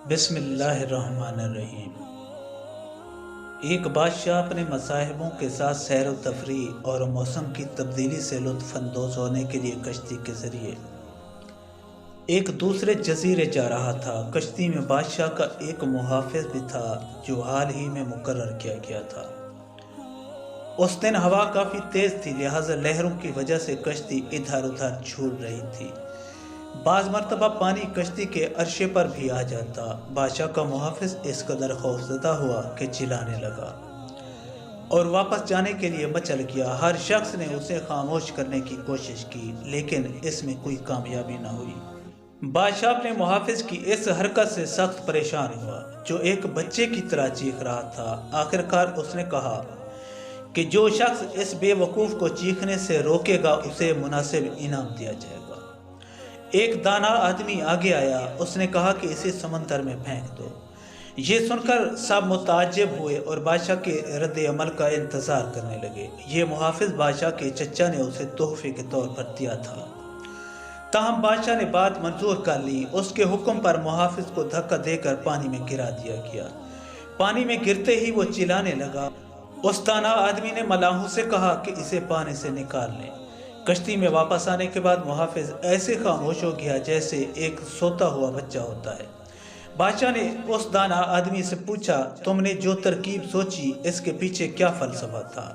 بسم اللہ الرحمن الرحیم۔ ایک بادشاہ اپنے مصاحبوں کے ساتھ سیر و تفریح اور موسم کی تبدیلی سے لطف اندوز ہونے کے لیے کشتی کے ذریعے ایک دوسرے جزیرے جا رہا تھا۔ کشتی میں بادشاہ کا ایک محافظ بھی تھا جو حال ہی میں مقرر کیا گیا تھا۔ اس دن ہوا کافی تیز تھی، لہذا لہروں کی وجہ سے کشتی ادھر ادھر جھول رہی تھی۔ بعض مرتبہ پانی کشتی کے عرشے پر بھی آ جاتا۔ بادشاہ کا محافظ اس قدر خوفزدہ ہوا کہ چلانے لگا اور واپس جانے کے لیے مچل گیا۔ ہر شخص نے اسے خاموش کرنے کی کوشش کی، لیکن اس میں کوئی کامیابی نہ ہوئی۔ بادشاہ اپنے محافظ کی اس حرکت سے سخت پریشان ہوا، جو ایک بچے کی طرح چیخ رہا تھا۔ آخرکار اس نے کہا کہ جو شخص اس بے وقوف کو چیخنے سے روکے گا اسے مناسب انعام دیا جائے گا۔ ایک دانا آدمی آگے آیا، اس نے کہا کہ اسے سمندر میں پھینک دو۔ یہ سن کر سب متعجب ہوئے اور بادشاہ کے رد عمل کا انتظار کرنے لگے۔ یہ محافظ بادشاہ کے چچا نے اسے تحفے کے طور پر دیا تھا، تاہم بادشاہ نے بات منظور کر لی۔ اس کے حکم پر محافظ کو دھکا دے کر پانی میں گرا دیا گیا۔ پانی میں گرتے ہی وہ چلانے لگا۔ اس دانا آدمی نے ملاحوں سے کہا کہ اسے پانی سے نکال لیں۔ کشتی میں واپس آنے کے بعد محافظ ایسے خاموش ہو گیا جیسے ایک سوتا ہوا بچہ ہوتا ہے۔ بادشاہ نے اس دانا آدمی سے پوچھا، تم نے جو ترکیب سوچی اس کے پیچھے کیا فلسفہ تھا؟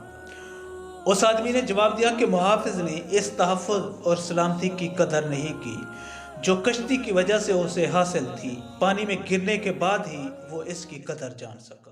اس آدمی نے جواب دیا کہ محافظ نے اس تحفظ اور سلامتی کی قدر نہیں کی جو کشتی کی وجہ سے اسے حاصل تھی۔ پانی میں گرنے کے بعد ہی وہ اس کی قدر جان سکا۔